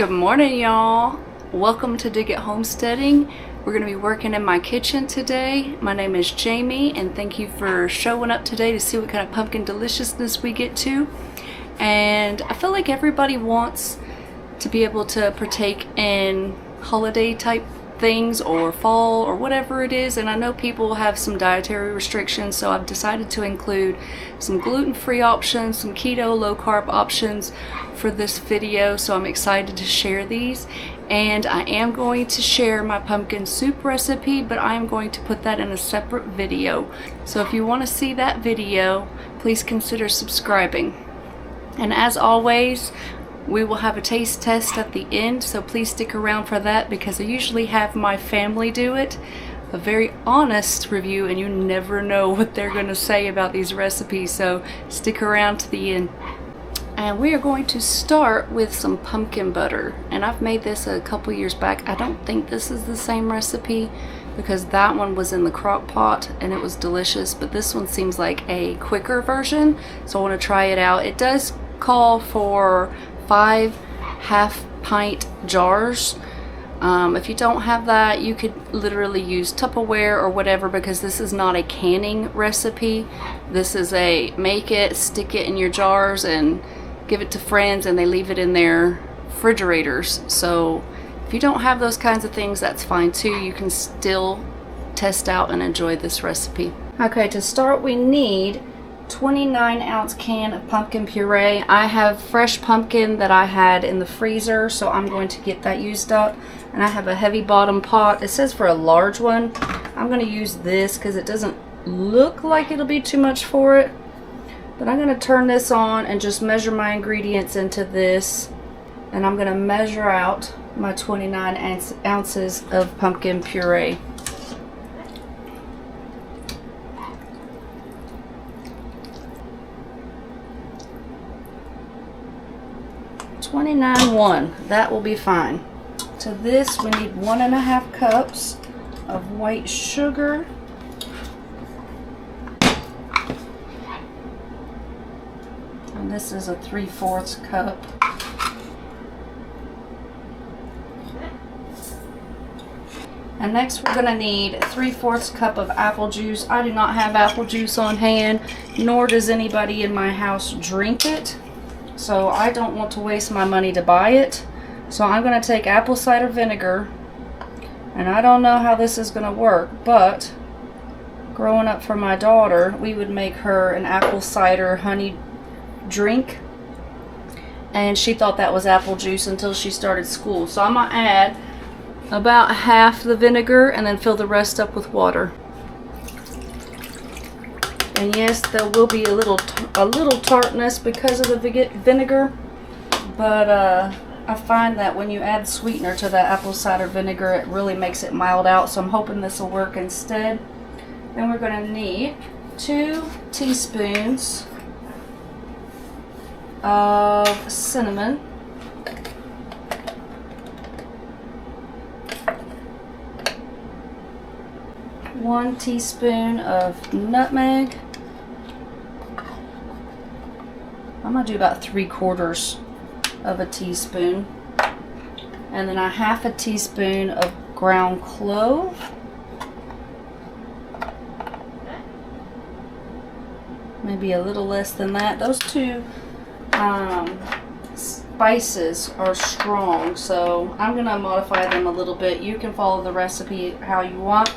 Good morning, y'all. Welcome to Dig It Homesteading. We're going to be working in my kitchen today. My name is Jamie, and thank you for showing up today to see what kind of pumpkin deliciousness we get to. And I feel like everybody wants to be able to partake in holiday type things or fall or whatever it is, and I know people have some dietary restrictions, so I've decided to include some gluten-free options, some keto low carb options for this video. So I'm excited to share these, and I am going to share my pumpkin soup recipe, but I am going to put that in a separate video. So if you want to see that video, please consider subscribing. And as always, we will have a taste test at the end, so please stick around for that, because I usually have my family do it. A very honest review, and you never know what they're going to say about these recipes, so stick around to the end. And we are going to start with some pumpkin butter, and I've made this a couple years back. I don't think this is the same recipe, because that one was in the crock pot and it was delicious, but this one seems like a quicker version, so I want to try it out. It does call for 5 half-pint jars. If you don't have that, you could literally use Tupperware or whatever, because this is not a canning recipe. This is a make it, stick it in your jars, and give it to friends, and they leave it in their refrigerators. So if you don't have those kinds of things, that's fine too. You can still test out and enjoy this recipe. Okay, to start we need 29-ounce can of pumpkin puree. I have fresh pumpkin that I had in the freezer, so I'm going to get that used up. And I have a heavy bottom pot. It says for a large one. I'm going to use this because it doesn't look like it'll be too much for it. But I'm going to turn this on and just measure my ingredients into this. And I'm going to measure out my 29 ounces of pumpkin puree. 29.1, that will be fine. To this we need 1.5 cups of white sugar, and this is a 3/4 cup. And next we're going to need 3/4 cup of apple juice. I do not have apple juice on hand, nor does anybody in my house drink it. So I don't want to waste my money to buy it. So I'm going to take apple cider vinegar. And I don't know how this is going to work, but growing up for my daughter, we would make her an apple cider honey drink. And she thought that was apple juice until she started school. So I'm going to add about half the vinegar and then fill the rest up with water. And yes, there will be a little tartness because of the vinegar, but I find that when you add sweetener to that apple cider vinegar, it really makes it mild out, so I'm hoping this will work instead. Then we're going to need 2 teaspoons of cinnamon, 1 teaspoon of nutmeg. I'm going to do about 3/4 of a teaspoon. And then a 1/2 teaspoon of ground clove. Maybe a little less than that. Those two spices are strong, so I'm going to modify them a little bit. You can follow the recipe how you want.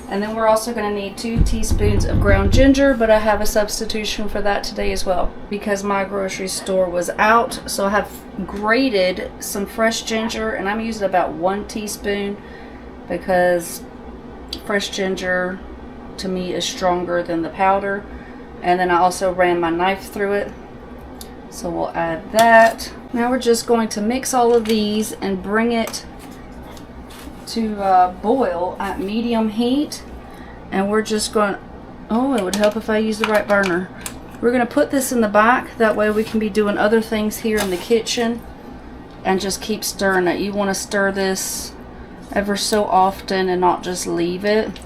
And then we're also going to need 2 teaspoons of ground ginger, but I have a substitution for that today as well because my grocery store was out. So I have grated some fresh ginger, and I'm using about 1 teaspoon because fresh ginger to me is stronger than the powder. And then I also ran my knife through it. So we'll add that. Now we're just going to mix all of these and bring it to boil at medium heat, and we're just going, oh, it would help if I use the right burner. We're going to put this in the back, that way we can be doing other things here in the kitchen and just keep stirring it. You want to stir this ever so often and not just leave it.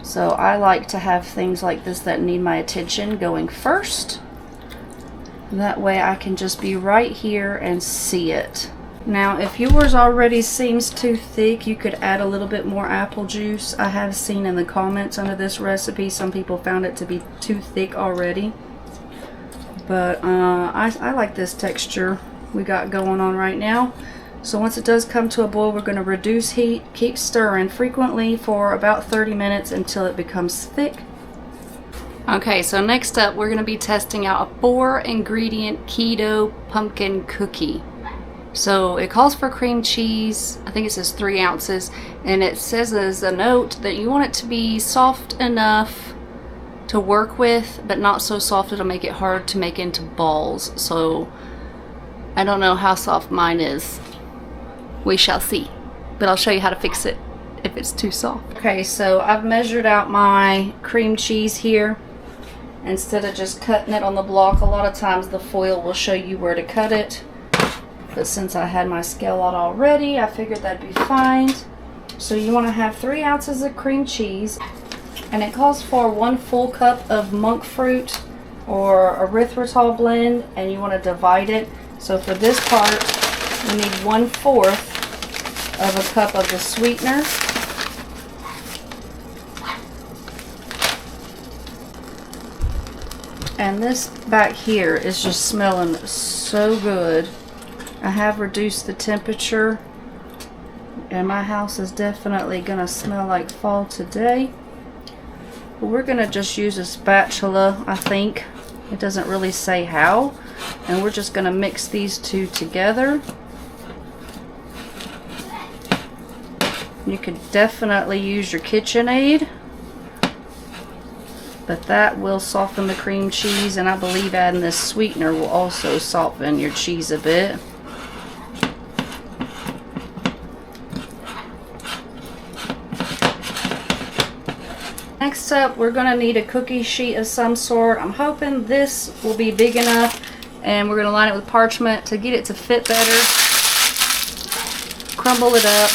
So I like to have things like this that need my attention going first. That way I can just be right here and see it. Now, if yours already seems too thick, you could add a little bit more apple juice. I have seen in the comments under this recipe, some people found it to be too thick already. But I like this texture we got going on right now. So once it does come to a boil, we're going to reduce heat, keep stirring frequently for about 30 minutes until it becomes thick. Okay, so next up, we're going to be testing out a 4-ingredient keto pumpkin cookie. So it calls for cream cheese. I think it says 3 ounces, and it says as a note that you want it to be soft enough to work with, but not so soft it'll make it hard to make into balls. So I don't know how soft mine is. We shall see, but I'll show you how to fix it if it's too soft. Okay, so I've measured out my cream cheese here. Instead of just cutting it on the block, a lot of times the foil will show you where to cut it. But since I had my scale out already, I figured that'd be fine. So you want to have 3 ounces of cream cheese, and it calls for 1 full cup of monk fruit or erythritol blend, and you want to divide it. So for this part, we need 1/4 of a cup of the sweetener. And this back here is just smelling so good. I have reduced the temperature, and my house is definitely gonna smell like fall today. But we're gonna just use a spatula, I think. It doesn't really say how. And we're just gonna mix these two together. You could definitely use your KitchenAid, but that will soften the cream cheese, and I believe adding this sweetener will also soften your cheese a bit. Next up, we're going to need a cookie sheet of some sort. I'm hoping this will be big enough, and we're going to line it with parchment to get it to fit better. Crumble it up,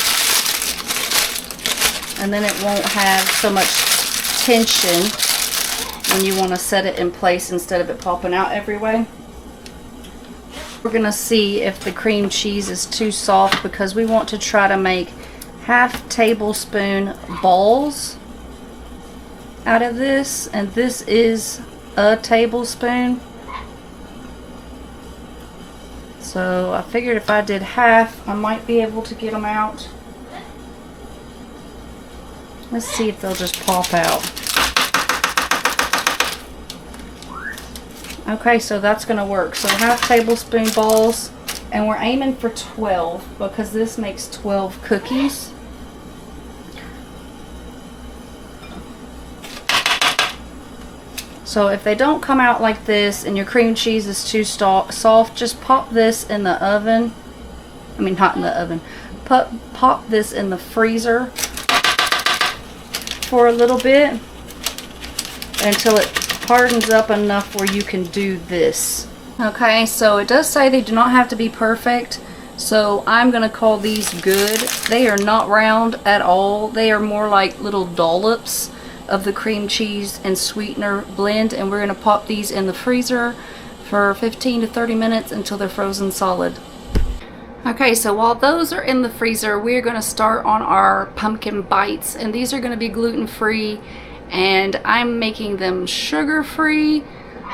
and then it won't have so much tension when you want to set it in place instead of it popping out every way. We're going to see if the cream cheese is too soft, because we want to try to make 1/2 tablespoon balls out of this, and this is a tablespoon. So I figured if I did half, I might be able to get them out. Let's see if they'll just pop out. Okay, so that's gonna work. So 1/2 tablespoon balls, and we're aiming for 12 because this makes 12 cookies. So if they don't come out like this and your cream cheese is too soft, just pop this in the oven. I mean, not in the oven. Pop this in the freezer for a little bit until it hardens up enough where you can do this. Okay, so it does say they do not have to be perfect. So I'm going to call these good. They are not round at all. They are more like little dollops of the cream cheese and sweetener blend, and we're going to pop these in the freezer for 15 to 30 minutes until they're frozen solid. Okay, so while those are in the freezer, we're going to start on our pumpkin bites, and these are going to be gluten-free, and I'm making them sugar-free,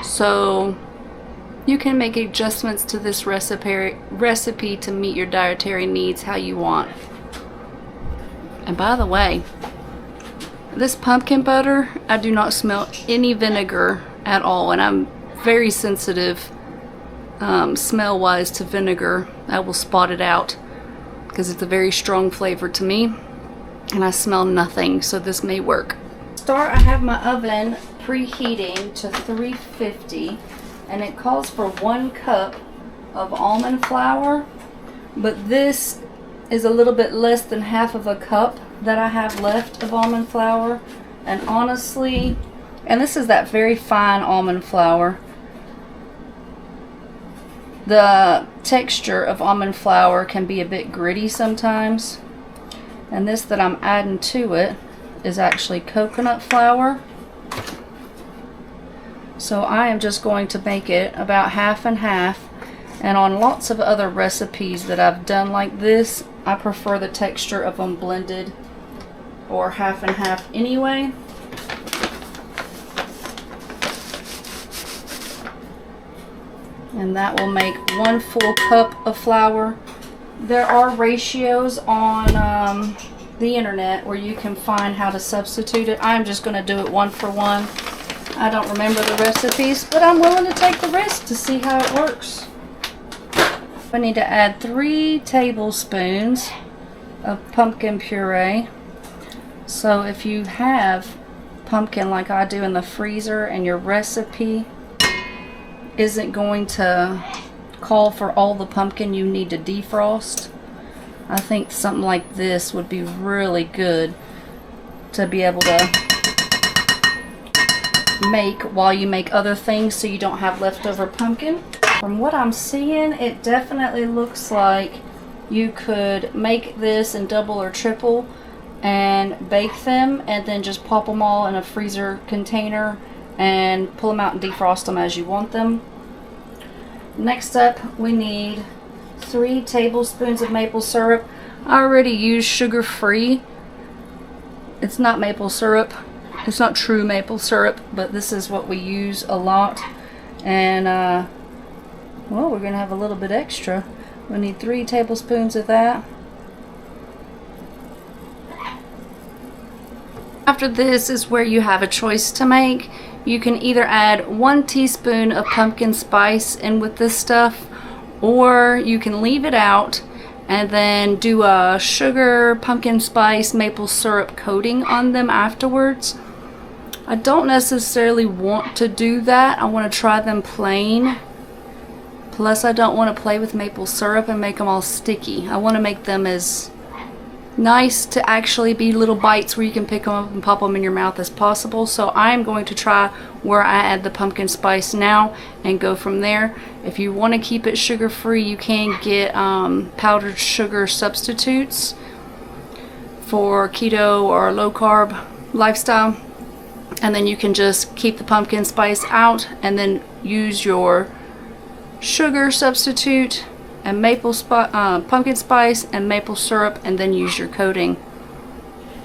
so you can make adjustments to this recipe to meet your dietary needs how you want. And by the way, this pumpkin butter, I do not smell any vinegar at all, and I'm very sensitive smell-wise to vinegar. I will spot it out because it's a very strong flavor to me, and I smell nothing, so this may work. I have my oven preheating to 350, and it calls for 1 cup of almond flour, but this is a little bit less than half of a cup that I have left of almond flour. And honestly, and this is that very fine almond flour, the texture of almond flour can be a bit gritty sometimes, and this that I'm adding to it is actually coconut flour. So I am just going to make it about half and half, And on lots of other recipes that I've done like this, I prefer the texture of them blended or half and half anyway. And that will make 1 full cup of flour. There are ratios on the internet where you can find how to substitute it. I'm just going to do it 1 for 1. I don't remember the recipes, but I'm willing to take the risk to see how it works. I need to add 3 tablespoons of pumpkin puree. So if you have pumpkin like I do in the freezer and your recipe isn't going to call for all the pumpkin you need to defrost, I think something like this would be really good to be able to make while you make other things, so you don't have leftover pumpkin. From what I'm seeing, it definitely looks like you could make this in double or triple and bake them and then just pop them all in a freezer container and pull them out and defrost them as you want them. Next up, we need 3 tablespoons of maple syrup. I already used sugar-free. It's not maple syrup. It's not true maple syrup, but this is what we use a lot. And well, we're going to have a little bit extra. We need 3 tablespoons of that. After this is where you have a choice to make. You can either add 1 teaspoon of pumpkin spice in with this stuff, or you can leave it out and then do a sugar, pumpkin spice, maple syrup coating on them afterwards. I don't necessarily want to do that. I want to try them plain. Plus, I don't want to play with maple syrup and make them all sticky. I want to make them as nice to actually be little bites where you can pick them up and pop them in your mouth as possible. So I'm going to try where I add the pumpkin spice now and go from there. If you want to keep it sugar free, you can get powdered sugar substitutes for keto or low carb lifestyle, and then you can just keep the pumpkin spice out and then use your sugar substitute and pumpkin spice and maple syrup, and then use your coating.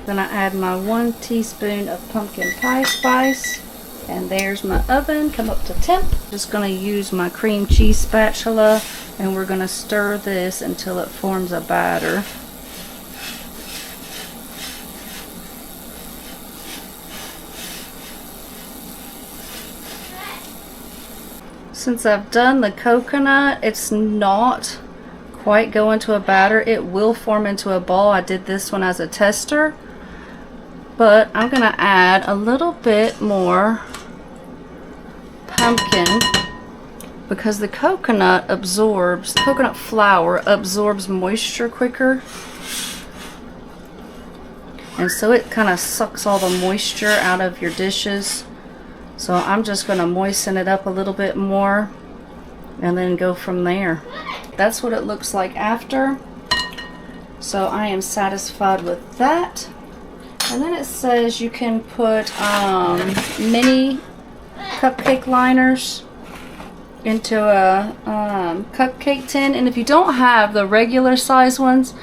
Then I add my 1 teaspoon of pumpkin pie spice, and there's my oven come up to temp. Just going to use my cream cheese spatula, and we're going to stir this until it forms a batter. Since I've done the coconut, it's not quite going to a batter. It will form into a ball. I did this one as a tester, but I'm going to add a little bit more pumpkin because the coconut flour absorbs moisture quicker, and so it kind of sucks all the moisture out of your dishes. So I'm just going to moisten it up a little bit more and then go from there. That's what it looks like after. So I am satisfied with that. And then it says you can put mini cupcake liners into a cupcake tin. And if you don't have the regular size ones,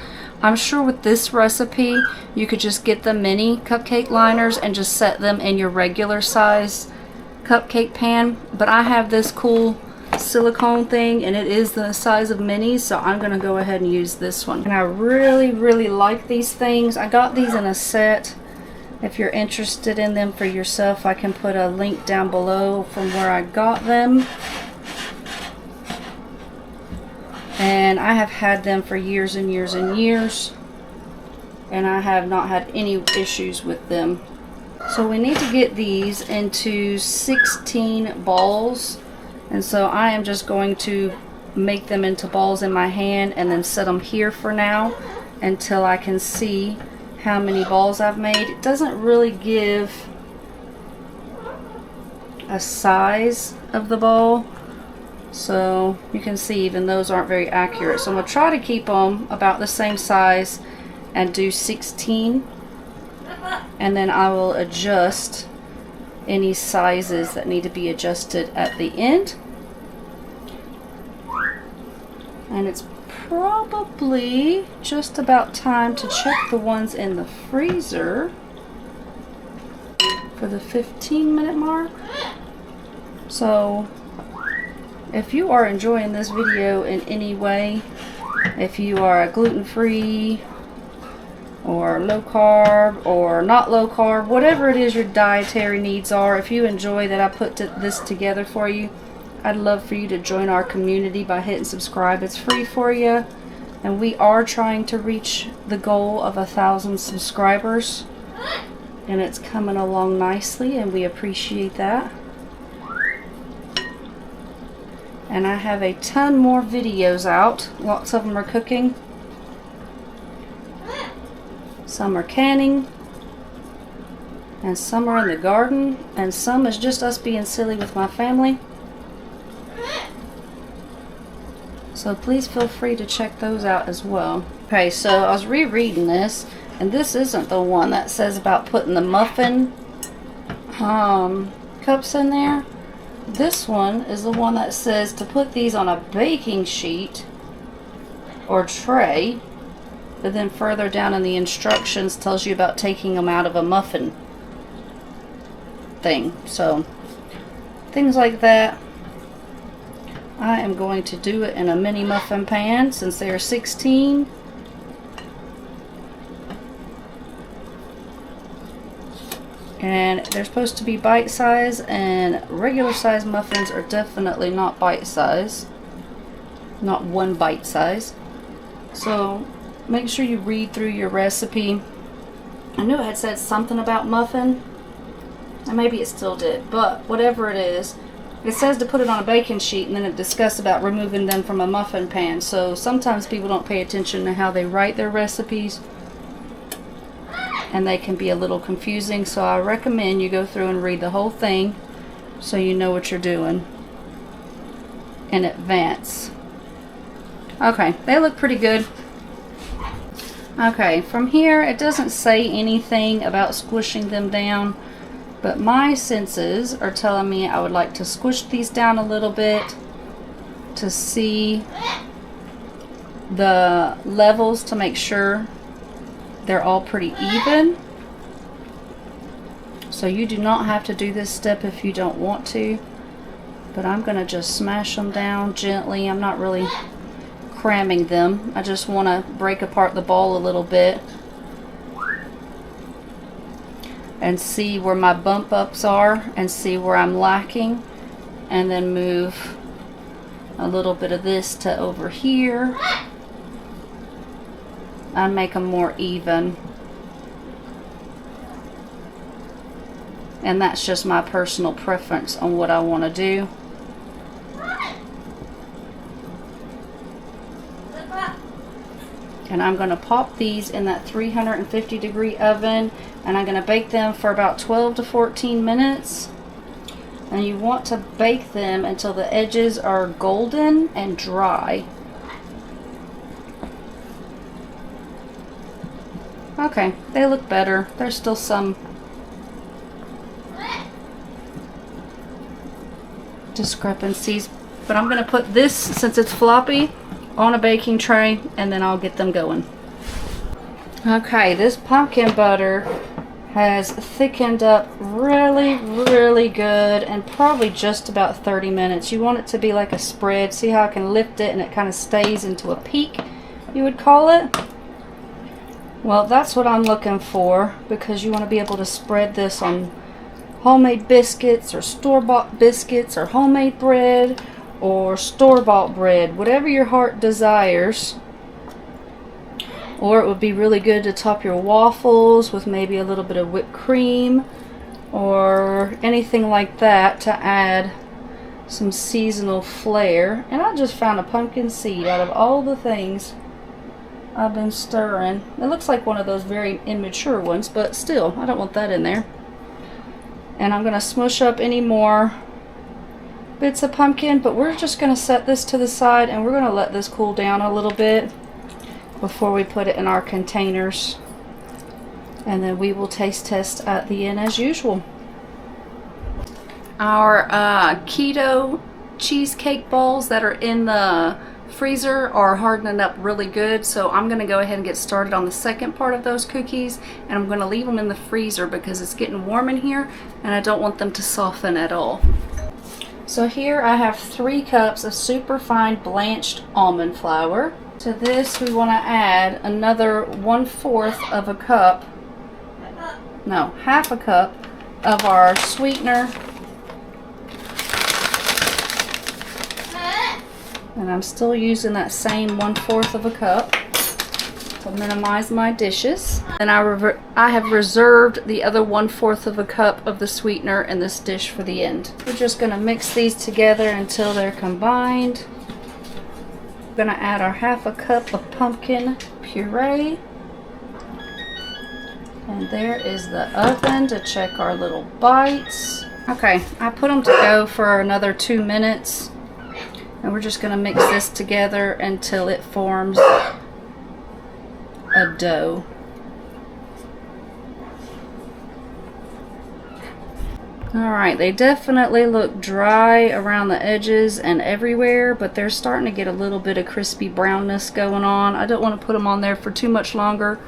I'm sure with this recipe you could just get the mini cupcake liners and just set them in your regular size cupcake pan. But I have this cool silicone thing and it is the size of minis, so I'm gonna go ahead and use this one. And I really like these things. I got these in a set. If you're interested in them for yourself, I can put a link down below from where I got them. And I have had them for years and years and years, and I have not had any issues with them. So we need to get these into 16 balls, and so I am just going to make them into balls in my hand and then set them here for now until I can see how many balls I've made. It doesn't really give a size of the ball, so you can see even those aren't very accurate. So I'm going to try to keep them about the same size and do 16, and then I will adjust any sizes that need to be adjusted at the end. And it's probably just about time to check the ones in the freezer for the 15-minute mark. So if you are enjoying this video in any way, if you are gluten-free or low carb or not low carb, whatever it is your dietary needs are, if you enjoy that I put this together for you, I'd love for you to join our community by hitting subscribe. It's free for you, and we are trying to reach the goal of 1,000 subscribers, and it's coming along nicely, and we appreciate that. And I have a ton more videos out. Lots of them are cooking, some are canning, and some are in the garden, and some is just us being silly with my family. So please feel free to check those out as well. Okay, so I was rereading this, and this isn't the one that says about putting the muffin cups in there. This one is the one that says to put these on a baking sheet or tray, but then further down in the instructions tells you about taking them out of a muffin thing. So things like that. I am going to do it in a mini muffin pan since they are 16. And they're supposed to be bite size, and regular size muffins are definitely not bite size. Not one bite size. So make sure you read through your recipe. I knew it had said something about muffin, and maybe it still did, but whatever it is, it says to put it on a baking sheet, and then it discusses about removing them from a muffin pan. So sometimes people don't pay attention to how they write their recipes, and they can be a little confusing. So I recommend you go through and read the whole thing so you know what you're doing in advance. Okay, they look pretty good. Okay, from here it doesn't say anything about squishing them down, but my senses are telling me I would like to squish these down a little bit to see the levels, to make sure they're all pretty even. So you do not have to do this step if you don't want to, but I'm going to just smash them down gently. I'm not really cramming them. I just want to break apart the ball a little bit and see where my bump ups are and see where I'm lacking, and then move a little bit of this to over here and make them more even. And that's just my personal preference on what I want to do. And I'm going to pop these in that 350-degree oven, and I'm going to bake them for about 12 to 14 minutes. And you want to bake them until the edges are golden and dry. Okay, they look better. There's still some discrepancies, but I'm going to put this, since it's floppy, on a baking tray, and then I'll get them going. Okay, this pumpkin butter has thickened up really, really good, and probably just about 30 minutes. You want it to be like a spread. See how I can lift it and it kind of stays into a peak, you would call it? Well, that's what I'm looking for, because you want to be able to spread this on homemade biscuits or store-bought biscuits or homemade bread or store-bought bread, whatever your heart desires. Or it would be really good to top your waffles with maybe a little bit of whipped cream or anything like that to add some seasonal flair. And I just found a pumpkin seed out of all the things I've been stirring. It looks like one of those very immature ones, but still, I don't want that in there. And I'm going to smush up any more bits of pumpkin, but we're just going to set this to the side, and we're going to let this cool down a little bit before we put it in our containers. And then we will taste test at the end as usual. Our keto cheesecake balls that are in the freezer are hardening up really good, so I'm going to go ahead and get started on the second part of those cookies, and I'm going to leave them in the freezer because it's getting warm in here and I don't want them to soften at all. So here I have 3 cups of super fine blanched almond flour. To this we want to add another 1/4 of a cup, no, half a cup of our sweetener. And I'm still using that same 1/4 of a cup to minimize my dishes. And I have reserved the other 1/4 of a cup of the sweetener in this dish for the end. We're just going to mix these together until they're combined. We're going to add our half a cup of pumpkin puree. And there is the oven to check our little bites. Okay, I put them to go for another 2 minutes. And we're just going to mix this together until it forms a dough. Alright, they definitely look dry around the edges and everywhere, but they're starting to get a little bit of crispy brownness going on. I don't want to put them on there for too much longer.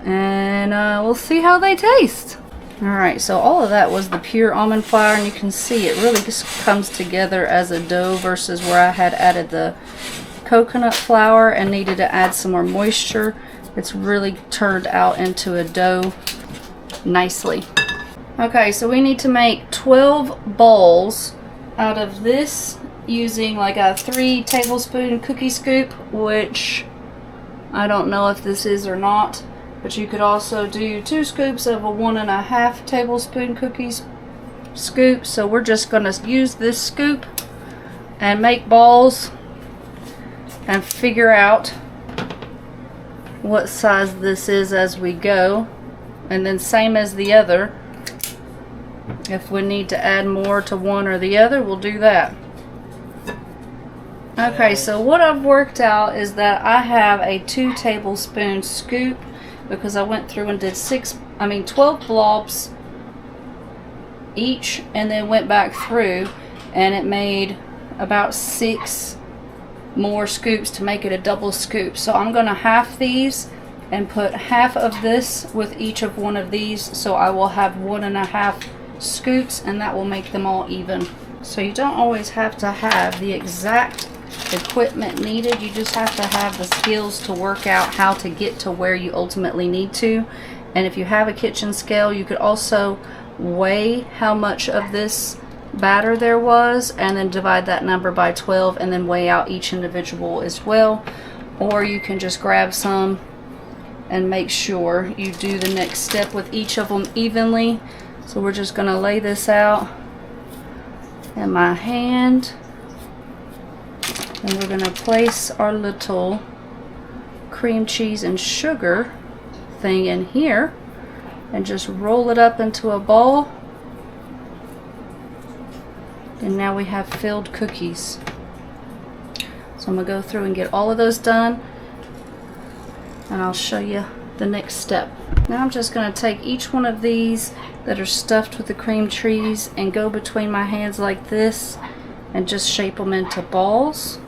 And we'll see how they taste. Alright, so all of that was the pure almond flour, and you can see it really just comes together as a dough versus where I had added the coconut flour and needed to add some more moisture. It's really turned out into a dough nicely. Okay, so we need to make 12 balls out of this using like a 3 tablespoon cookie scoop, which I don't know if this is or not. But you could also do 2 scoops of a 1.5 tablespoon cookies scoop. So we're just going to use this scoop and make balls and figure out what size this is as we go. And then same as the other. If we need to add more to one or the other, we'll do that. Okay, so what I've worked out is that I have a 2 tablespoon scoop, because I went through and did 12 blobs each, and then went back through, and it made about 6 more scoops to make it a double scoop. So I'm going to half these and put half of this with each of one of these, so I will have 1.5 scoops, and that will make them all even. So you don't always have to have the exact equipment needed, you just have to have the skills to work out how to get to where you ultimately need to. And if you have a kitchen scale, you could also weigh how much of this batter there was and then divide that number by 12 and then weigh out each individual as well. Or you can just grab some and make sure you do the next step with each of them evenly. So we're just going to lay this out in my hand. And we're going to place our little cream cheese and sugar thing in here and just roll it up into a ball. And now we have filled cookies. So I'm going to go through and get all of those done, and I'll show you the next step. Now I'm just going to take each one of these that are stuffed with the cream cheese and go between my hands like this and just shape them into balls.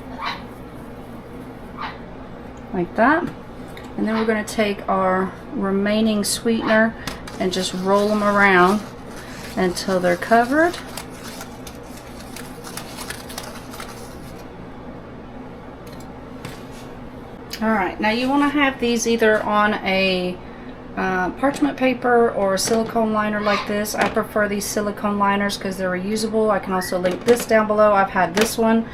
Like that. And then we're going to take our remaining sweetener and just roll them around until they're covered. Alright, now you want to have these either on a parchment paper or a silicone liner like this. I prefer these silicone liners because they're reusable. I can also link this down below. I've had this one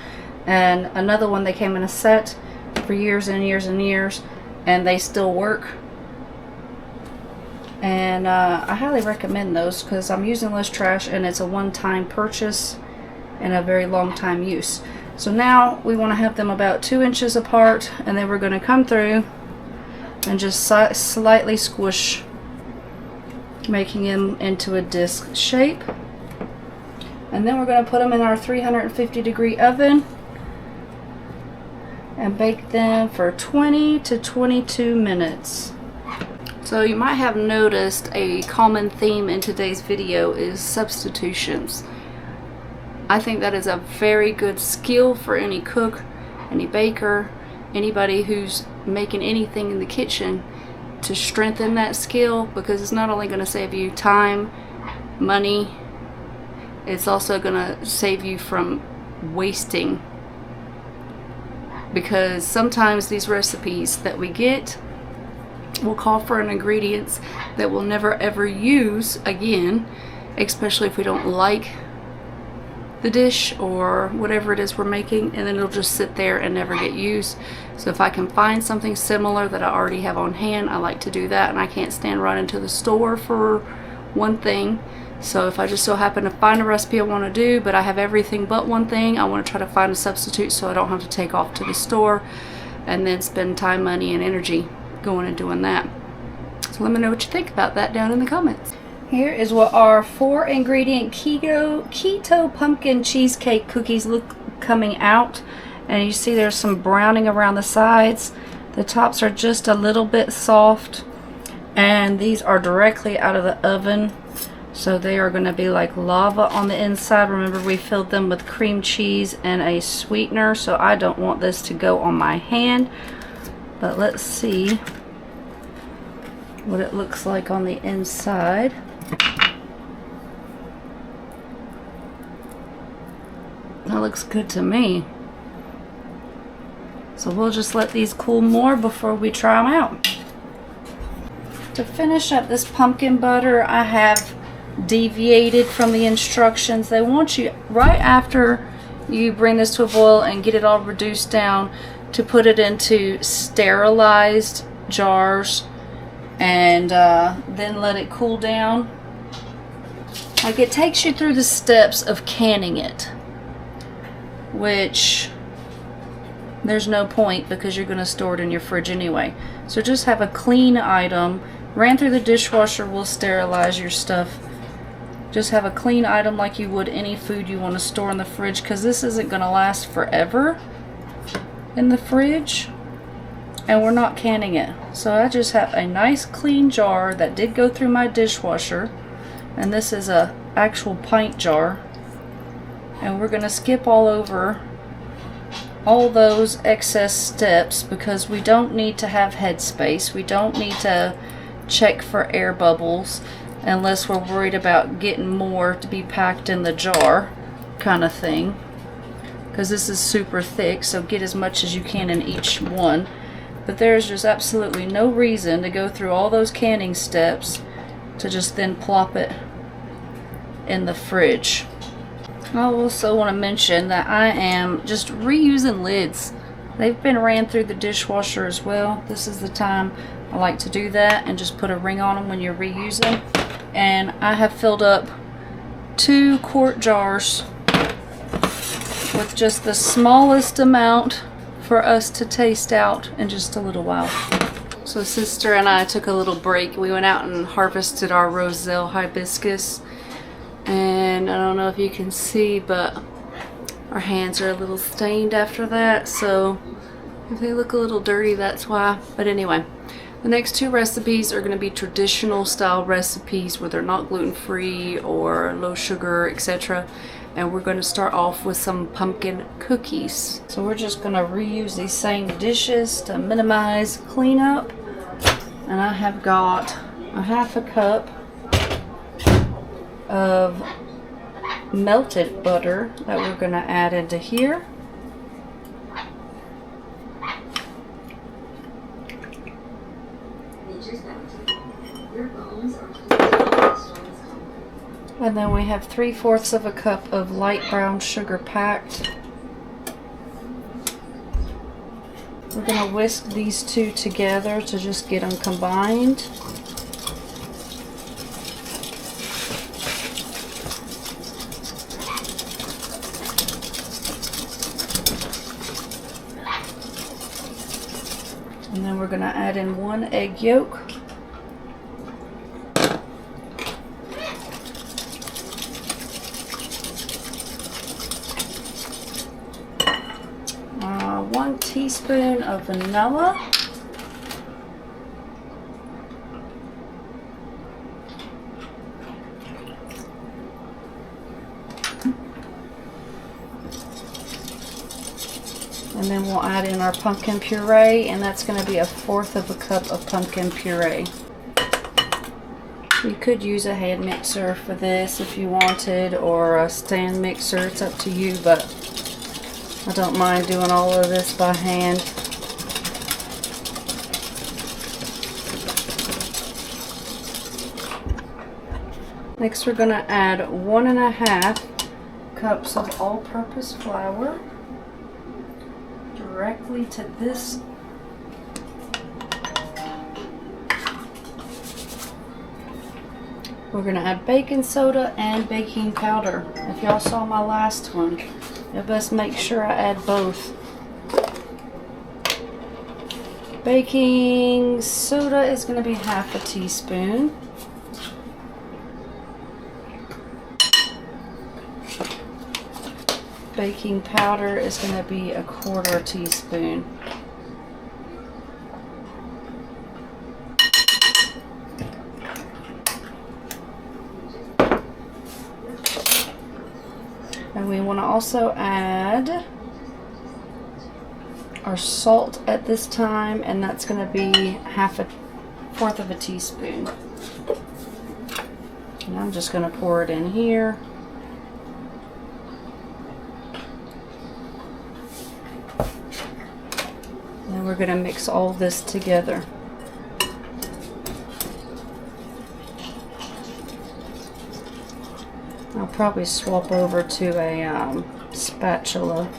and another one. They came in a set for years and years and years, and they still work. And I highly recommend those because I'm using less trash and it's a one-time purchase and a very long time use. So now we want to have them about 2 inches apart, and then we're going to come through and just slightly squish, making them into a disc shape. And then we're going to put them in our 350-degree oven and bake them for 20 to 22 minutes. So you might have noticed a common theme in today's video is substitutions. I think that is a very good skill for any cook any baker, anybody who's making anything in the kitchen, to strengthen that skill, because it's not only going to save you time, money, it's also going to save you from wasting. Because sometimes these recipes that we get will call for an ingredients that we'll never ever use again, especially if we don't like the dish or whatever it is we're making, and then it'll just sit there and never get used. So if I can find something similar that I already have on hand, I like to do that, and I can't stand running to the store for one thing. So if I just so happen to find a recipe I want to do, but I have everything but one thing, I want to try to find a substitute so I don't have to take off to the store and then spend time, money, and energy going and doing that. So let me know what you think about that down in the comments. Here is what our 4-ingredient keto pumpkin cheesecake cookies look coming out. And you see there's some browning around the sides. The tops are just a little bit soft. And these are directly out of the oven. So they are going to be like lava on the inside. Remember, we filled them with cream cheese and a sweetener. So I don't want this to go on my hand. But let's see what it looks like on the inside. That looks good to me. So we'll just let these cool more before we try them out. To finish up this pumpkin butter, I have deviated from the instructions. They want you, right after you bring this to a boil and get it all reduced down, to put it into sterilized jars and then let it cool down. Like, it takes you through the steps of canning it, which there's no point because you're going to store it in your fridge anyway. So just have a clean item. Ran through the dishwasher will sterilize your stuff. Just have a clean item like you would any food you want to store in the fridge, because this isn't going to last forever in the fridge, and we're not canning it. So I just have a nice clean jar that did go through my dishwasher, and this is a actual pint jar, and we're going to skip all over all those excess steps because we don't need to have headspace. We don't need to check for air bubbles unless we're worried about getting more to be packed in the jar kind of thing, because this is super thick, so get as much as you can in each one. But there's just absolutely no reason to go through all those canning steps to just then plop it in the fridge. I also want to mention that I am just reusing lids. They've been ran through the dishwasher as well. This is the time I like to do that and just put a ring on them when you're reusing. And I have filled up 2 quart jars with just the smallest amount for us to taste out in just a little while. So sister and I took a little break. We went out and harvested our roselle hibiscus, and I don't know if you can see, but our hands are a little stained after that, so if they look a little dirty, that's why. But anyway, the next 2 recipes are going to be traditional style recipes where they're not gluten-free or low sugar, etc. And we're going to start off with some pumpkin cookies. So we're just going to reuse these same dishes to minimize cleanup. And I have got a 1/2 cup of melted butter that we're going to add into here. And then we have 3/4 of a cup of light brown sugar packed. We're going to whisk these 2 together to just get them combined. And then we're going to add in 1 egg yolk. One teaspoon of vanilla. And And then we'll add in our pumpkin puree, and that's going to be 1/4 of a cup of pumpkin puree. You could use a hand mixer for this if you wanted, or a stand mixer. It's up to you, but I don't mind doing all of this by hand. Next, we're going to add 1½ cups of all-purpose flour directly to this. We're going to add baking soda and baking powder. If y'all saw my last one, you best make sure I add both. Baking soda is going to be 1/2 teaspoon. Baking powder is going to be 1/4 teaspoon. And we want to also add our salt at this time, and that's going to be 1/4 teaspoon. And I'm just going to pour it in here. And we're going to mix all this together. I'll probably swap over to a spatula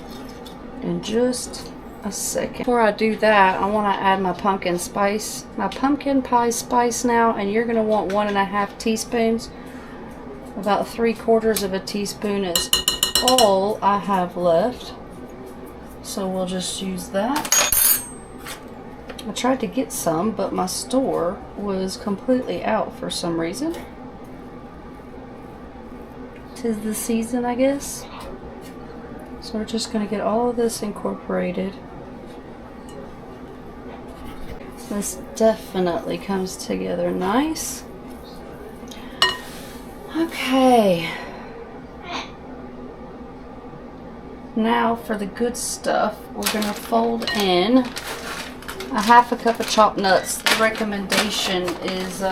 in just a second. Before I do that, I want to add my pumpkin pie spice now, and you're going to want 1½ teaspoons. About 3/4 teaspoon is all I have left, so we'll just use that. I tried to get some, but my store was completely out for some reason. 'Tis the season, I guess. So we're just going to get all of this incorporated. This definitely comes together nice. Okay. Now for the good stuff, we're going to fold in 1/2 cup of chopped nuts. The recommendation is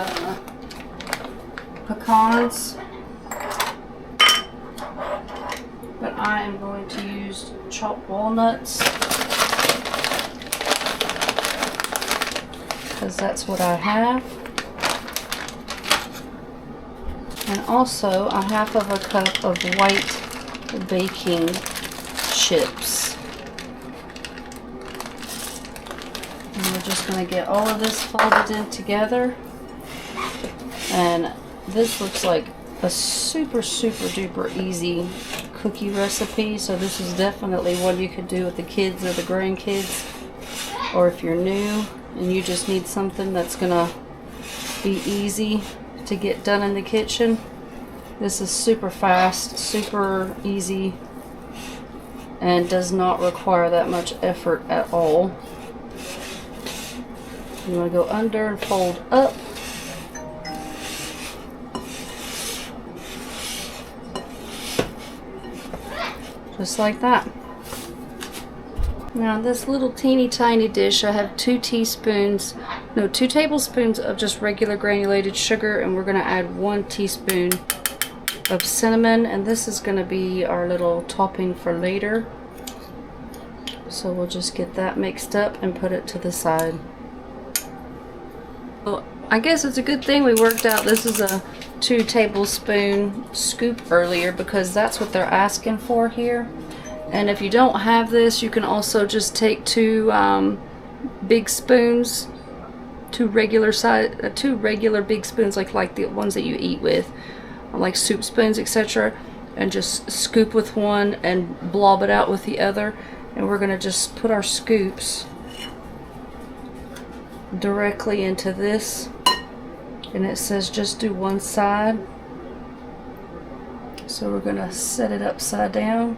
pecans, but I am going to use chopped walnuts because that's what I have. And also 1/2 cup of white baking chips. And we're just going to get all of this folded in together. And this looks like a super duper easy cookie recipe. So this is definitely one you could do with the kids or the grandkids. Or if you're new and you just need something that's going to be easy to get done in the kitchen. This is super fast, super easy, and does not require that much effort at all. You want to go under and fold up. Just like that. Now this little teeny tiny dish, I have 2 tablespoons of just regular granulated sugar, and we're going to add 1 teaspoon of cinnamon, and this is going to be our little topping for later. So we'll just get that mixed up and put it to the side. Well, I guess it's a good thing we worked out this is a 2 tablespoon scoop earlier, because that's what they're asking for here. And if you don't have this, you can also just take 2 big spoons, 2 regular big spoons, like the ones that you eat with, like soup spoons, etc., and just scoop with one and blob it out with the other. And we're gonna just put our scoops directly into this, and it says just do one side, so we're gonna set it upside down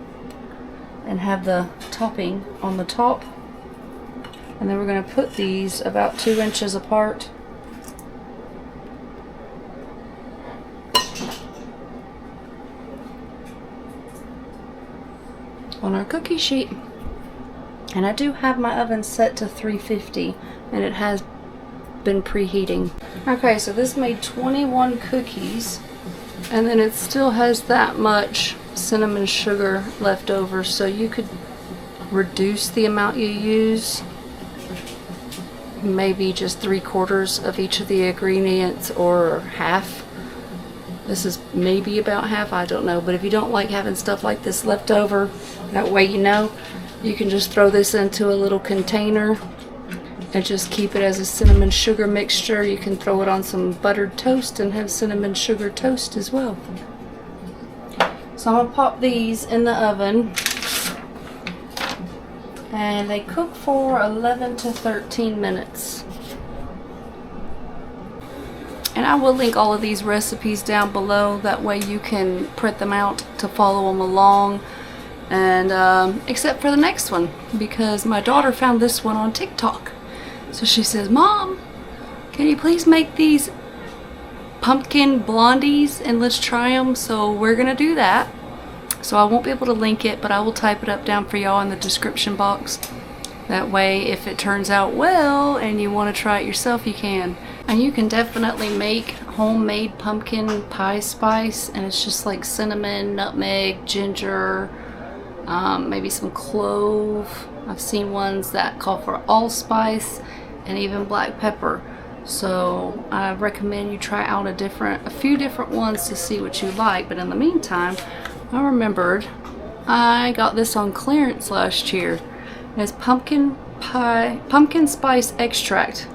and have the topping on the top, and then we're going to put these about 2 inches apart. On our cookie sheet. And I do have my oven set to 350, and it has been preheating. Okay, so this made 21 cookies, and then it still has that much cinnamon sugar left over, so you could reduce the amount you use. Maybe just 3/4 of each of the ingredients, or half. This is maybe about half, I don't know. But if you don't like having stuff like this left over, that way you know, you can just throw this into a little container and just keep it as a cinnamon sugar mixture. You can throw it on some buttered toast and have cinnamon sugar toast as well. So I'm gonna pop these in the oven, and they cook for 11 to 13 minutes. And I will link all of these recipes down below, that way you can print them out to follow them along. And except for the next one, because my daughter found this one on TikTok. So she says, "Mom, can you please make these pumpkin blondies and let's try them?" So we're gonna do that. So I won't be able to link it, but I will type it up down for y'all in the description box. That way, if it turns out well and you want to try it yourself, you can. And you can definitely make homemade pumpkin pie spice, and it's just like cinnamon, nutmeg, ginger, maybe some clove. I've seen ones that call for allspice and even black pepper. So I recommend you try out a few different ones to see what you like. But in the meantime, I remembered I got this on clearance last year. It's pumpkin spice extract.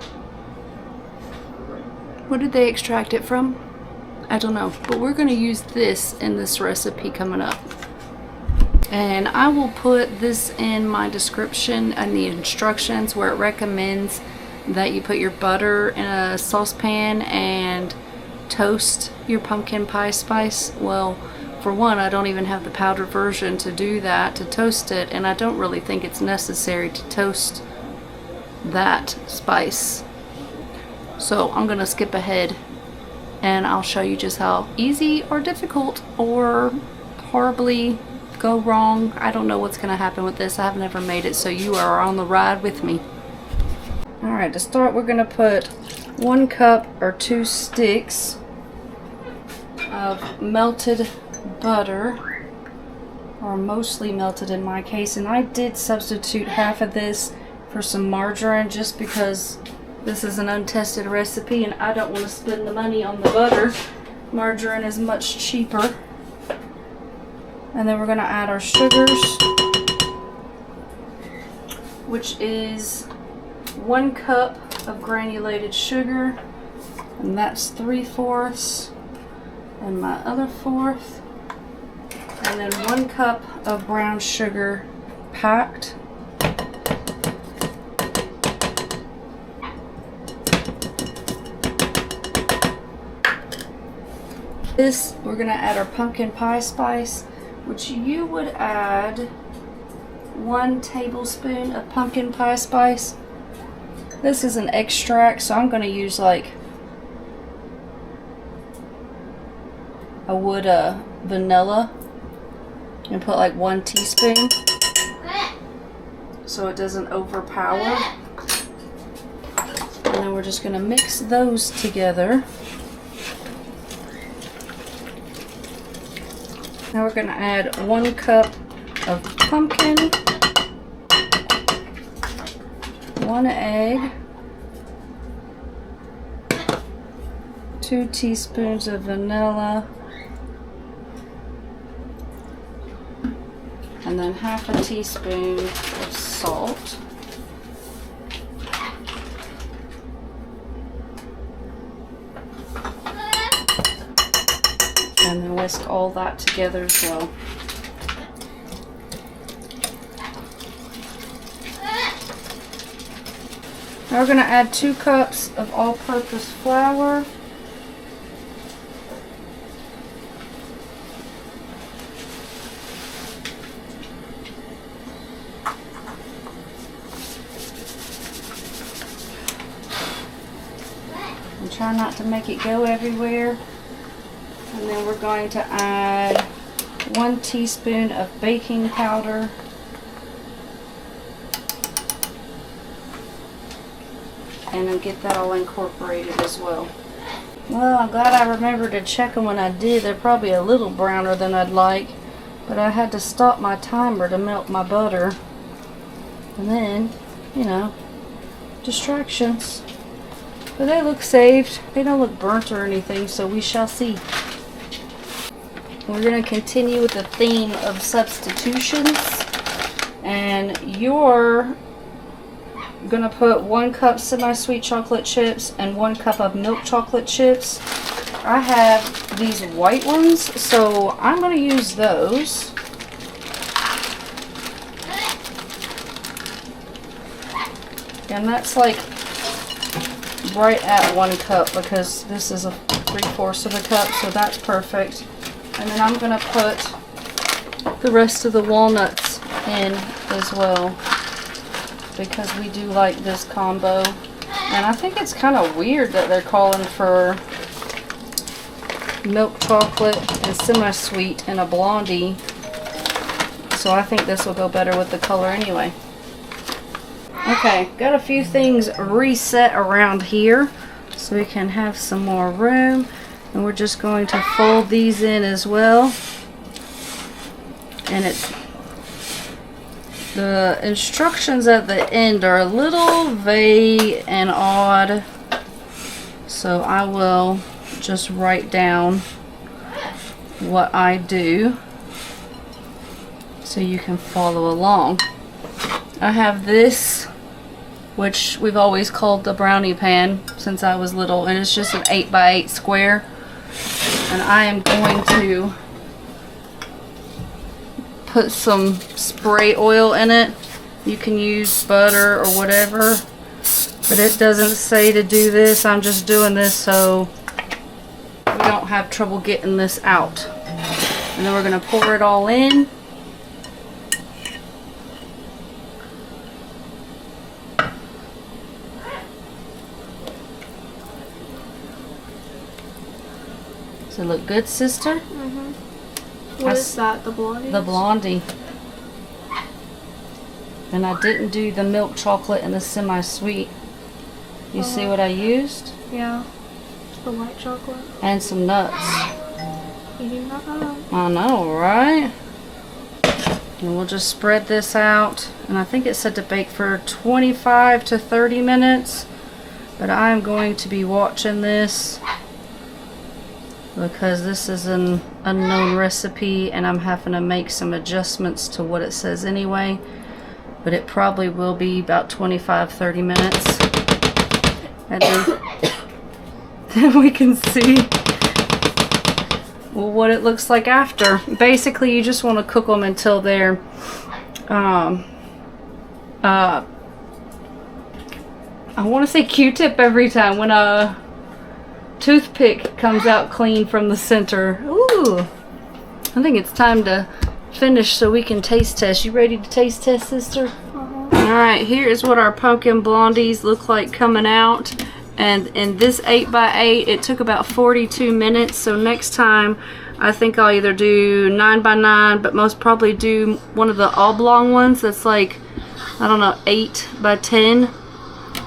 What did they extract it from? I don't know, but we're going to use this in this recipe coming up. And I will put this in my description and the instructions, where it recommends that you put your butter in a saucepan and toast your pumpkin pie spice. Well, for one, I don't even have the powdered version to do that, to toast it, and I don't really think it's necessary to toast that spice. So I'm gonna skip ahead and I'll show you just how easy or difficult or horribly go wrong. I don't know what's gonna happen with this. I've never made it, so you are on the ride with me. Alright, to start, we're gonna put 1 cup or 2 sticks of melted butter, or mostly melted in my case, and I did substitute half of this for some margarine just because this is an untested recipe and I don't want to spend the money on the butter. Margarine is much cheaper. And then we're going to add our sugars, which is 1 cup of granulated sugar, and that's 3/4, and my other 1/4, and then 1 cup of brown sugar packed. This, we're going to add our pumpkin pie spice, which you would add 1 tablespoon of pumpkin pie spice. This is an extract, so I'm going to use like I would vanilla, and put like 1 teaspoon so it doesn't overpower. And then we're just going to mix those together. Now we're going to add 1 cup of pumpkin, 1 egg, 2 teaspoons of vanilla, and then half a teaspoon of salt. And then whisk all that together as well. Now we're going to add 2 cups of all-purpose flour. And try not to make it go everywhere. And then we're going to add 1 teaspoon of baking powder, and then get that all incorporated as well. Well, I'm glad I remembered to check them when I did. They're probably a little browner than I'd like, but I had to stop my timer to melt my butter. And then, you know, distractions. But they look saved. They don't look burnt or anything, so we shall see. We're going to continue with the theme of substitutions. And you're going to put 1 cup semi-sweet chocolate chips and 1 cup of milk chocolate chips. I have these white ones, so I'm going to use those. And that's like right at 1 cup because this is a 3/4 of a cup, so that's perfect. And then I'm going to put the rest of the walnuts in as well because we do like this combo. And I think it's kind of weird that they're calling for milk chocolate and semi-sweet and a blondie. So I think this will go better with the color anyway. Okay, got a few things reset around here so we can have some more room. And we're just going to fold these in as well. And the instructions at the end are a little vague and odd. So I will just write down what I do so you can follow along. I have this, which we've always called the brownie pan since I was little, and it's just an 8x8 square. And I am going to put some spray oil in it. You can use butter or whatever, but it doesn't say to do this. I'm just doing this so we don't have trouble getting this out. And then we're going to pour it all in. Does it look good, sister? Mm-hmm. What is that, the blondie? The blondie. And I didn't do the milk chocolate and the semi-sweet. You see what I used? Yeah. The white chocolate. And some nuts. You do not know. I know, right? And we'll just spread this out. And I think it said to bake for 25 to 30 minutes. But I'm going to be watching this because this is an unknown recipe and I'm having to make some adjustments to what it says anyway. But it probably will be about 25-30 minutes. And then we can see what it looks like after. Basically, you just want to cook them until they're I want to say Q-tip every time when a toothpick comes out clean from the center. Ooh, I think it's time to finish so we can taste test. You ready to taste test, sister? Alright, here is what our pumpkin blondies look like coming out. And in this 8x8, it took about 42 minutes. So next time, I think I'll either do 9x9, but most probably do one of the oblong ones that's like, I don't know, 8x10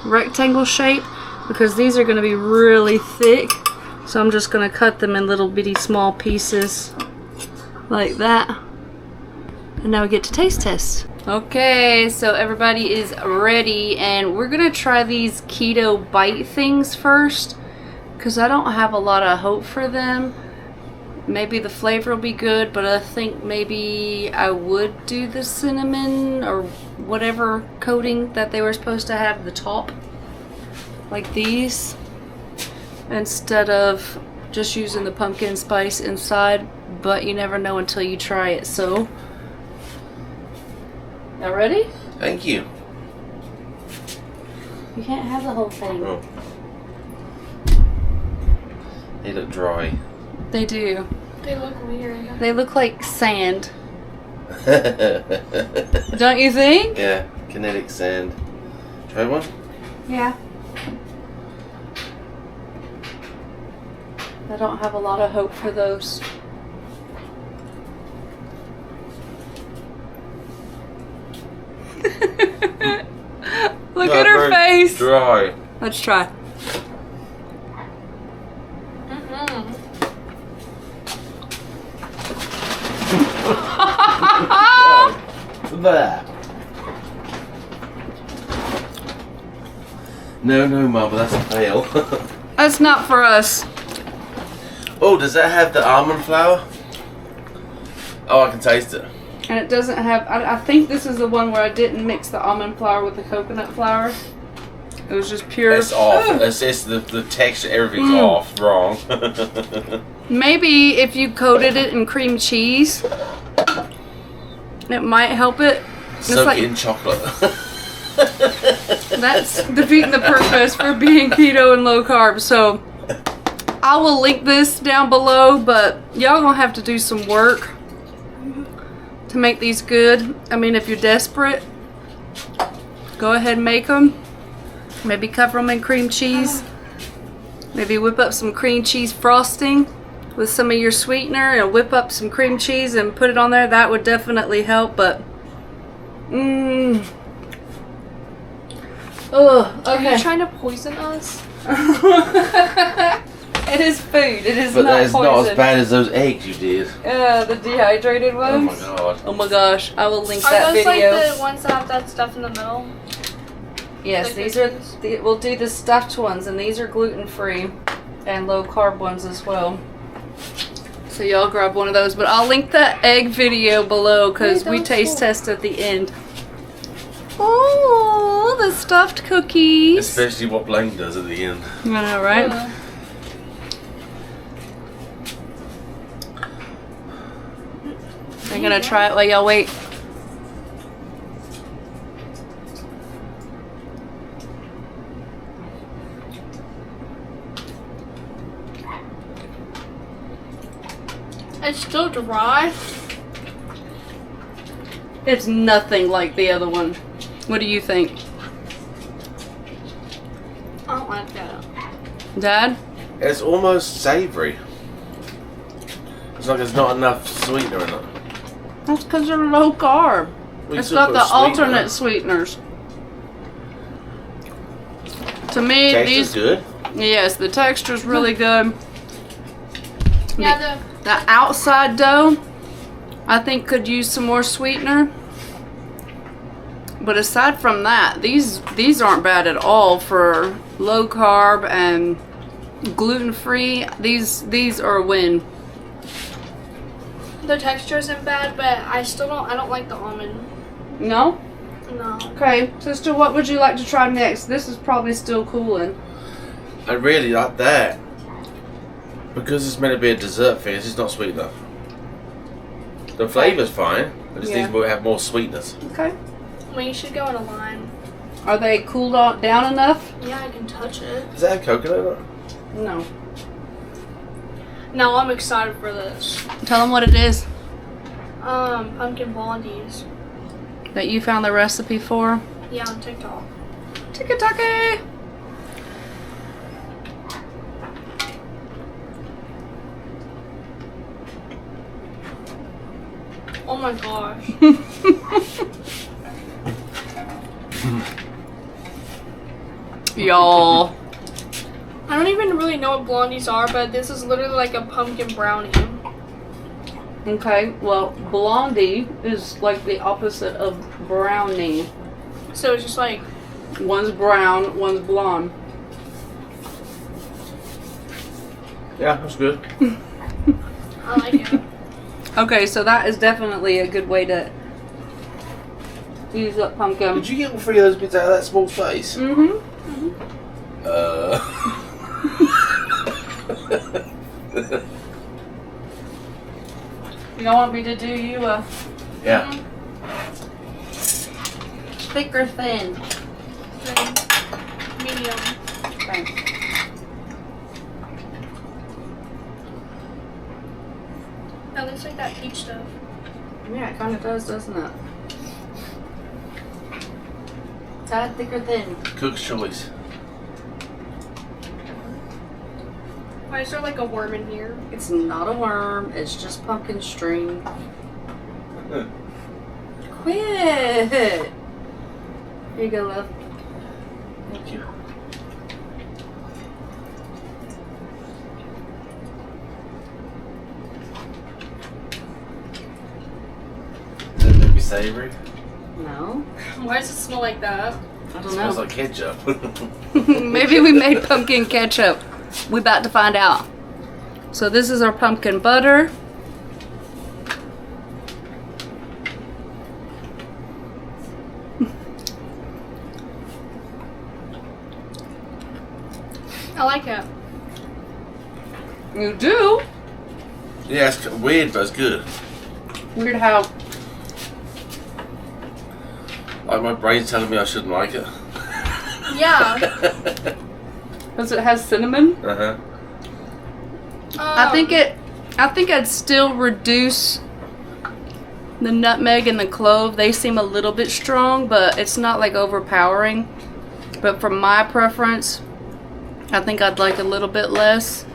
rectangle shape. Because these are going to be really thick. So I'm just going to cut them in little bitty small pieces. Like that. And now we get to taste test. Okay, so everybody is ready. And we're going to try these keto bite things first. Because I don't have a lot of hope for them. Maybe the flavor will be good. But I think maybe I would do the cinnamon or whatever coating that they were supposed to have at the top. Like these, instead of just using the pumpkin spice inside, but you never know until you try it. So, y'all ready? Thank you. You can't have the whole thing. Oh. They look dry. They do. They look weird. They look like sand. Don't you think? Yeah, kinetic sand. Try one? Yeah. I don't have a lot of hope for those. Look at her face. Dry. Let's try. There. No, Mama, that's a fail. That's not for us. Oh, does that have the almond flour? Oh, I can taste it. And it doesn't have, I think this is the one where I didn't mix the almond flour with the coconut flour. It was just pure. It's off. It's the texture, everything's off, wrong. Maybe if you coated it in cream cheese, it might help it. Soak it in chocolate. That's defeating the purpose for being keto and low carb. So I will link this down below, but y'all gonna have to do some work to make these good. I mean, if you're desperate, go ahead and make them. Maybe cover them in cream cheese. Maybe whip up some cream cheese frosting with some of your sweetener and whip up some cream cheese and put it on there. That would definitely help, but ugh, okay. Are you trying to poison us? It is food. It is But not that is poison. not as bad as those eggs you did. The dehydrated Oh ones. my god. Oh my gosh, I will link Are that those video. like the ones that have that stuff in the middle? Yes, the these are. cookies? We'll do the stuffed ones, and these are gluten free and low carb ones as well. So y'all grab one of those, but I'll link that egg video below because Wait, we that's taste cool. test at the end. Oh, the stuffed cookies. Especially what Blaine does at the end. I know, right? I'm gonna try it while y'all wait. It's still dry. It's nothing like the other one. What do you think, I don't like that. Dad? It's almost savoury. It's like there's not enough sweetener in it. That's because they're low carb. Well, you It's still got put the sweetener in alternate it. sweeteners. To me, Tastes these good. yes, the texture's really good. Yeah, The outside dough, I think could use some more sweetener. But aside from that, these aren't bad at all for low carb and gluten free. These are a win. the texture isn't bad, but I don't like the almond. No? No. Okay, sister, what would you like to try next? This is probably still cooling. I really like that. Because it's meant to be a dessert thing, it's just not sweet enough. The flavour's fine. I just Yeah. need to have more sweetness. Okay. Well, you should go in a line. Are they cooled down enough? Yeah, I can touch it. Does that have coconut in it? No. No, I'm excited for this. Tell them what it is Pumpkin blondies. that you found the recipe for. Yeah, on TikTok. Tiki-taki! Oh my gosh. Y'all. I don't even really know what blondies are, but this is literally like a pumpkin brownie. Okay, well, blondie is like the opposite of brownie. So it's just like, One's brown, one's blonde. Yeah, that's good. I like it. Okay, so that is definitely a good way to use up pumpkin. Did you get all three of those bits out of that small space? Mm-hmm. You want me to do you a Yeah. thick or thin? Medium. Okay. That looks like that peach stuff. Yeah, it kind of does, doesn't it? That thick or thin? Cook's choice. Why is there like a worm in here? It's not a worm, it's just pumpkin string. Quit! Here you go, love. Thank you. savory? No. Why does it smell like that? I It don't smells know. like ketchup. Maybe we made pumpkin ketchup. We about to find out. So this is our pumpkin butter. I like it. You do? Yeah, it's weird, but it's good. Weird how. Like my brain's telling me I shouldn't like it. Yeah. Because it has cinnamon. Uh-huh. I think I'd still reduce the nutmeg and the clove. They seem a little bit strong, but it's not like overpowering. But for my preference, I think I'd like a little bit less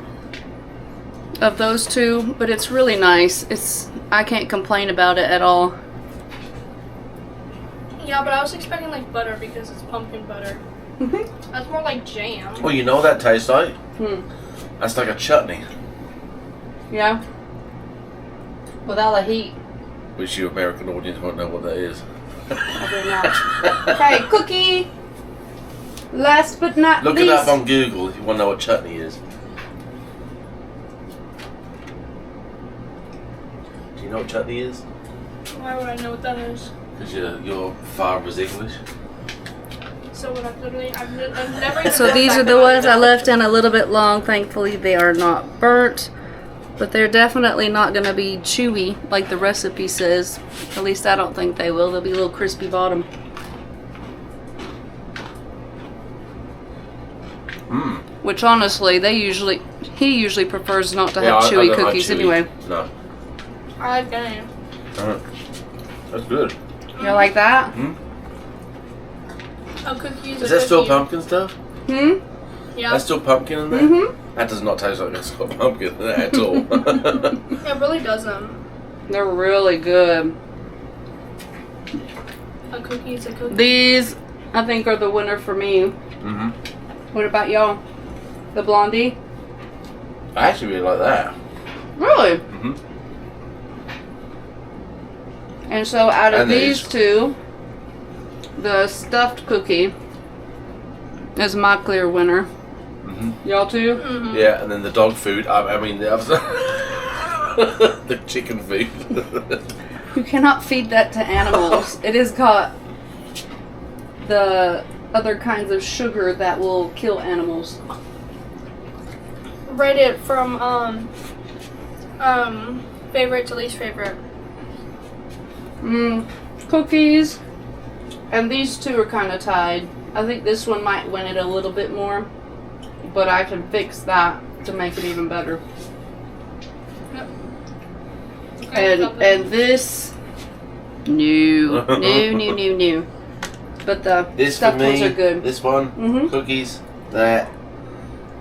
of those two, but it's really nice. I can't complain about it at all. Yeah, but I was expecting like butter because it's pumpkin butter. That's more like jam. Well, you know what that tastes like? Hmm. That's like a chutney. Yeah. Without the heat. Which you American audience won't know what that is. I do not. Okay, cookie. Last but not Look least. it up on Google if you want to know what chutney is. Do you know what chutney is? Why would I know what that is? Because your father's English. So what I've never even So read these that are the about ones I it. left in a little bit long. Thankfully, they are not burnt. But they're definitely not going to be chewy like the recipe says. At least I don't think they will. They'll be a little crispy bottom. Mmm. Which honestly, he usually prefers not to have I chewy don't like cookies chewy. anyway. No. I like that. That's good. You like that? Hmm? A cookie Is that still pumpkin stuff? Hmm? Yeah. That's still pumpkin in there? Mm-hmm. That does not taste like it's got pumpkin in it at all. It really doesn't. They're really good. A cookie is a cookie. These, I think, are the winner for me. Mm-hmm. What about y'all? The blondie? I actually really like that. Really? Mm-hmm. And so out of And these these. two, the stuffed cookie is my clear winner. Mm-hmm. Y'all too? Mm-hmm. Yeah, and then the dog food. I mean, the other the chicken food. You cannot feed that to animals. It has got the other kinds of sugar that will kill animals. Rate it from favorite to least favorite. Cookies. And these two are kind of tied. I think this one might win it a little bit more. But I can fix that to make it even better. Yep. Okay, And this, no. But the This for stuffed ones me. are good. This one. Mhm. Cookies. That.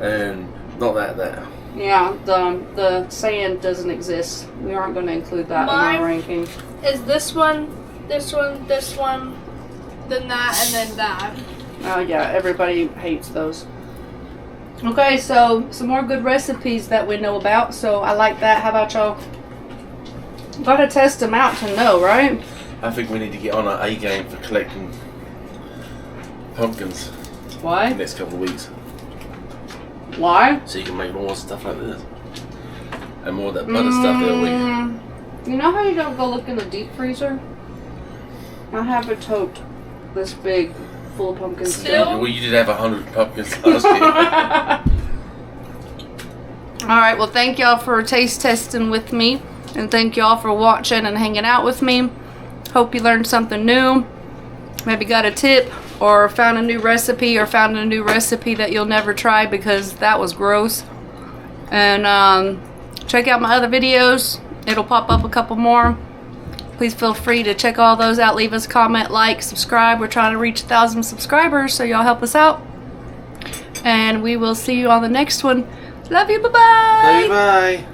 And not that. That. Yeah, the sand doesn't exist. We aren't going to include that in Mine- our ranking. Is this one, this one, this one, then that, and then that. Oh yeah, everybody hates those. Okay, so some more good recipes that we know about. So I like that. How about y'all? Gotta test them out to know, right? I think we need to get on our A game for collecting pumpkins in the Why? next couple of weeks, Why? so you can make more stuff like this and more of that butter stuff the other week. You know how you don't go look in the deep freezer? I have a tote this big full of pumpkins. Still? Well, you did have 100 pumpkins last year. Alright, well thank y'all for taste testing with me. And thank y'all for watching and hanging out with me. Hope you learned something new. Maybe got a tip or found a new recipe that you'll never try because that was gross. And check out my other videos. It'll pop up a couple more. Please feel free to check all those out. Leave us a comment, like, subscribe. We're trying to reach 1,000 subscribers, so y'all help us out. And we will see you on the next one. Love you. Bye-bye. Bye bye.